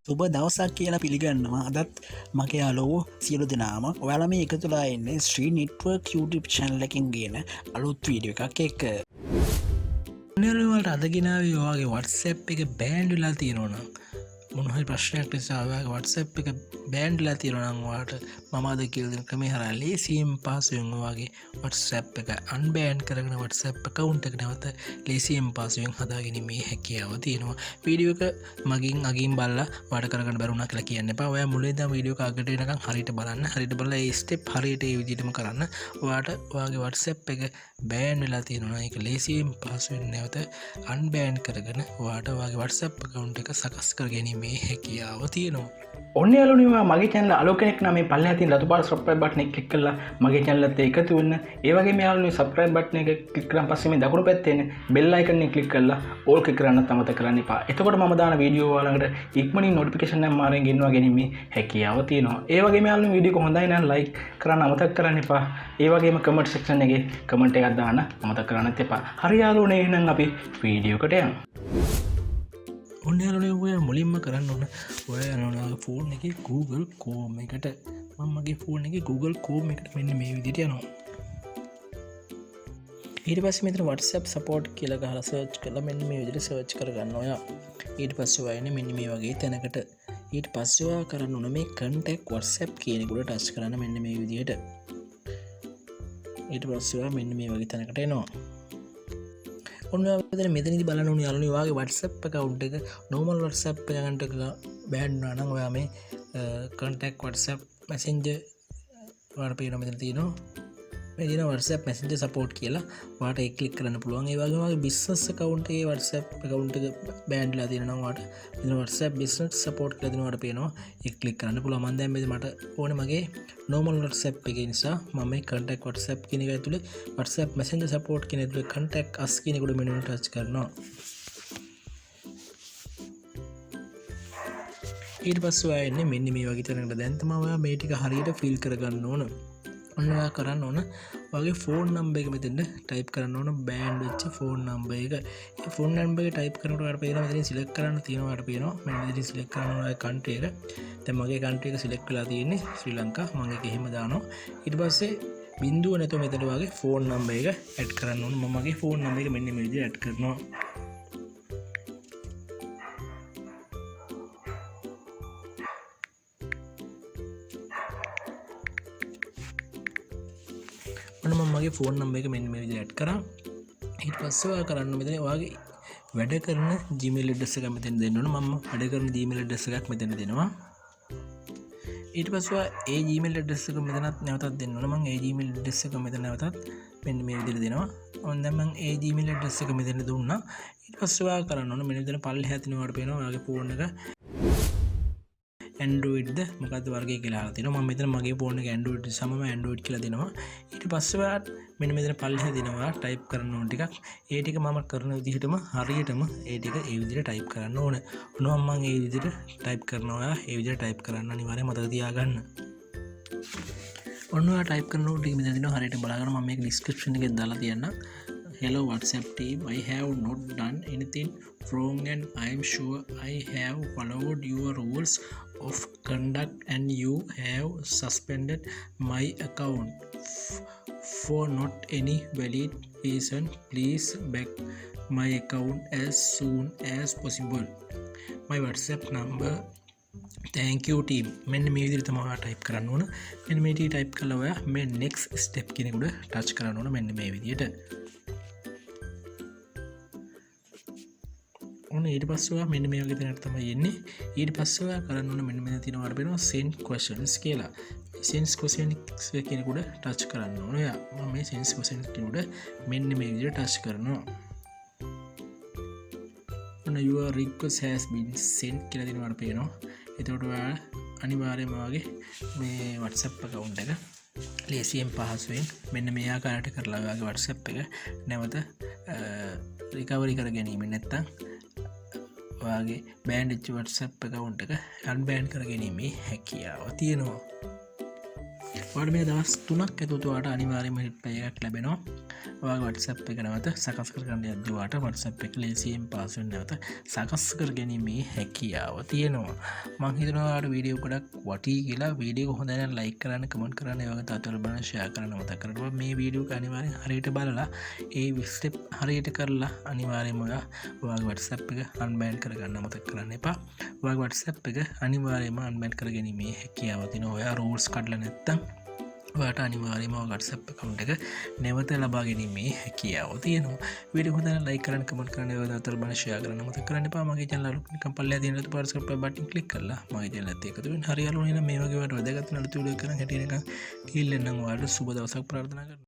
සුබ දවසක් කියලා පිළිගන්නවා අදත් මගේ අලෝ සියලු දෙනාම ඔයාලම එකතුලා එන්න ශ්‍රී නිට්වර්ක් YouTube චැනල් එකින් ගෙන අලුත් වීඩියෝ එකක් එක්ක නවලට අදගෙනාව වාගේ වටසප් එක බෑන්ඩුලා තියෙනවනම් මොහහි ප්‍රශ්නයක් නිසාවාගේ වටසප් එක බෑන්ඩ්ලා තියෙනනංවාට මමාද කිල්දන ක්‍රමේ හර ලේසිම් පාසුවෙන් වගේ වටසප් එක අන්බෑන් කරන වටසප් කවුන්ට එක නැවත ලේසිම් පාසුවෙන් හදාගෙනීමේ හැකියාව තියෙනවා වීඩියෝක මගින් අගින් බල්ල වට කරගන්න බැරුණ කියලා කියන්න පවය මුලේද වීඩියෝ අගටනකම් හරිට බලන්න හරිට බල ස්ටප් හරිට විදිටම කරන්න වාට වගේ වටසප් එක බෑන් වෙලා තියෙනවා එක ලේසිම් පාසුවෙන් නැවත අන්බෑන් කරගෙන වාට වගේ වටසප් කවුන්ට එක සකස් කර ගැනීම මේ හැකියාව තියෙනවා ඔන්න යාළුවනේ මගේ channel අලෝකෙනෙක් නම් මේ පල්ලෙහා තියෙන රතු පාට subscribe button එක click කරලා මගේ channel එකට එකතු වෙන්න. ඒ වගේම යාළුවනේ subscribe button එක click කරන් පස්සේ මේ දකුණු පැත්තේ එන bell icon එක click කරලා all click කරන්නත් අමතක කරන්න එපා. එතකොට මම දාන වීඩියෝ වලකට ඉක්මනින් notification එක මාරෙන් ගෙන්වා ගැනීමේ හැකියාව තියෙනවා. ඒ වගේම යාළුවනේ වීඩියෝ එක හොඳයි නම් like කරන්න අමතක කරන්න එපා. ඒ වගේම comment section එකේ comment එකක් දාන්න අමතක කරන්නත් එපා. හරි යාළුවනේ එහෙනම් අපි වීඩියෝ එකට යමු. ඔන්නයාලනේ ඔය මුලින්ම කරන්න ඕන ඔය යනගේ ෆෝන් එක Google කෝම් එකට මමගේ ෆෝන් එක Google කෝම් එකට මෙන්න මේ විදිට යනවා ඊට පස්ස මෙතන WhatsApp සපෝට් කියලා ගහලා සර්ච් කරලා මෙන්න මේ විදිහට සර්ච් කරගන්න ඔයා ඊට පස්සේ වයින් මෙන්න මේ වගේ තැනකට ඊට පස්සේ ඔයා කරන්න ඕන මේ contact WhatsApp කියන එකට ටච් කරන්න මෙන්න මේ විදිහට ඊට පස්සේ ඔයා මෙන්න මේ වගේ තැනකට එනවා ඔන්න මෙතනදි බලන්න ඕනේ යාළුවනේ ඔයාගේ WhatsApp account එක normal WhatsApp account එක බෑන් වුණා නම් ඔයා මේ contact WhatsApp messenger ඔයාලට පේනවා මෙතන තියෙනවා මේ දින WhatsApp messenger support කියලා ඔයාලට ඒක ක්ලික් කරන්න පුළුවන් ඒ වගේම ඔයාගේ business account එකේ WhatsApp account එක බෑන්ඩ්ලා තියෙනවා නම් ඔයාලට මෙතන WhatsApp business support කියලා දෙනවා ඔයාලට පේනවා ඒක ක්ලික් කරන්න පුළුවන් මම දැන් මේ මට ඕනේ මගේ normal WhatsApp එකේ නිසා මම මේ contact WhatsApp කියන එක ඇතුලේ WhatsApp messenger support කියන ඇතුලේ contact us කියන එකට මෙන්න ටච් කරනවා ඊට පස්සේ ඔයා එන්නේ මෙන්න මේ වගේ තැනකට දැන් තමයි ඔයා මේ ටික හරියට ෆීල් කරගන්න ඕන ඔන්න ඔයා කරන්න ඕන ඔයාගේ ෆෝන් නම්බර් එක මෙතෙන්ට ටයිප් කරන්න ඕන බෑන්ඩ් වෙච්ච ෆෝන් නම්බර් එක ඒ ෆෝන් නම්බර් එක ටයිප් කරනකොට ඔයාලට පේනවා මෙතන සිලෙක්ට් කරන්න තියෙනවා ඔයාලට පේනවා මම මෙතන සිලෙක්ට් කරන්න ඕන ඔයාගේ කන්ට්‍රි එක දැන් මගේ කන්ට්‍රි එක සිලෙක්ට් වෙලා තියෙන්නේ ශ්‍රී ලංකා මම ඒක එහෙම දානවා ඊට පස්සේ බිංදුව නැතුව මෙතන ඔයාගේ ෆෝන් නම්බර් එක ඇඩ් කරන්න ඕන මම මගේ ෆෝන් නම්බර් එක මෙන්න මේ විදිහට ඇඩ් කරනවා ඔන්න මම මගේ ෆෝන් නම්බර් එක මෙන්න මේ විදිහට ඇඩ් කරා ඊට පස්සේ ඔයා කරන්න මෙතන ඔයාගේ වැඩ කරන Gmail address එක මෙතන දෙන්න ඕන මම වැඩ කරන Gmail address එකක් මෙතන දෙනවා ඊට පස්සේ ඔයා ඒ Gmail address එක මෙතනත් නැවතත් දෙන්න ඕන මම ඒ Gmail address එක මෙතන නැවතත් මෙන්න මේ විදිහට දෙනවා ඔන්න දැන් මම ඒ Gmail address එක මෙතන දුන්නා ඊට පස්සේ ඔයා කරන්න ඕන මෙන්න මෙතන පල්ලෙහා තියෙන ඔයාලට පේනවා ඔයාගේ ෆෝන් එක Android ද මොකක්ද වර්ගය කියලා අහලා තිනවා මම මෙතන මගේ ෆෝන් එක Android සමම Android කියලා දෙනවා ඊට පස්සේ ඔයාලට මෙන්න මෙතන පල්ලෙහා දෙනවා ටයිප් කරන්න ඕන ටිකක් ඒ ටික මම කරන විදිහටම හරියටම ඒ ටික ඒ විදිහට ටයිප් කරන්න ඕන ඔන්න මම ඒ විදිහට ටයිප් කරනවා ඔයා ඒ විදිහට ටයිප් කරන්න අනිවාර්යයෙන් මතක තියාගන්න ඔන්න ඔයා ටයිප් කරනකොට ටික මෙතන දෙනවා හරියට බලාගන්න මම මේක description එකේ දාලා තියන්න Hello WhatsApp team, I have not done anything wrong and I am sure I have followed your rules of conduct and you have suspended my account for not any valid reason. Please back my account as soon as possible. My WhatsApp number thank you team මෙන්න මේ විදිහට තමයි type කරන්න ඕන මෙන්න මේ ටික type කළා ඔයා මේ next step කියන එක උඩ ටච් කරන්න ඕන මෙන්න මේ විදිහට ඔන්න ඊට පස්සේ ඔයා මෙන්න මේ වගේ තැනකට තමයි එන්නේ ඊට පස්සේ ඔයා කරන්න ඕන මෙන්න මෙතන තියෙනවා අර වෙනවා send questions කියලා send questions කියන එක උඩ ටච් කරන්න ඕන ඔයා මම මේ send questions කියන උඩ මෙන්න මේ විදිහට ටච් කරනවා ඔන්න your request has been sent කියලා දෙනවා අර පේනවා එතකොට ඔයා අනිවාර්යයෙන්ම වගේ මේ WhatsApp account එක ලේසියෙන් පහසුවෙන් මෙන්න මේ ආකාරයට කරලා ඔයාගේ WhatsApp එක නැවත recovery කර ගැනීම නැත්තම් ඔයාගේ බෑන්ඩ් වෙච්ච WhatsApp account එක unbanned කර ගැනීමේ හැකියාව තියෙනවා වට මේ දවස් 3ක් ඇතුළත අනිවාර්යයෙන්ම හිට් පේ එකක් ලැබෙනවා. ඔයාගේ WhatsApp එක නැවත සකස් කරගන්න යද්දී ඔයාට WhatsApp එක ලේසියෙන් පාස් වෙන්න නැවත සකස් කර ගැනීමේ හැකියාව තියෙනවා. මම හිතනවා ඔයාලට වීඩියෝ ගොඩක් වටී කියලා. වීඩියෝ හොඳ නම් ලයික් කරන්න, කමෙන්ට් කරන්න, ඒ වගේ තත්ත්වවල බලන්න ෂෙයා කරන්න මතක කරගන්න. මේ වීඩියෝ එක අනිවාර්යෙන් හරියට බලලා ඒ ස්ටෙප් හරියට කරලා අනිවාර්යයෙන්ම ඔයාගේ WhatsApp එක unbanned කරගන්න මතක කරන්න එපා. ඔයාගේ WhatsApp එක අනිවාර්යයෙන්ම unbanned කර ගැනීමේ හැකියාව තියෙනවා. ඔයා rules කඩලා නැත්තම් ඔයාට අනිවාර්යයෙන්ම WhatsApp account එක නැවත ලබා ගැනීමේ හැකියාව තියෙනවා. වීඩියෝ හොඳ නම් like කරන්න, comment කරන්න, ඒ වගේ තත්ත්වවල බලන්න share කරන්න මතක කරන්න එපා. මගේ channel අලුත් නිකන් පල්ලෙහා තියෙන රතු subscribe button click කරලා මගේ channel එකත් එකතු වෙන්න. හරි යාළුවනේ, මේ වගේ වට වැදගත් නැති වීඩියෝ කරන් හැටියට නිකන් කිල්ලෙන්නම් ඔයාලට සුබ දවසක් ප්‍රාර්ථනා කරනවා.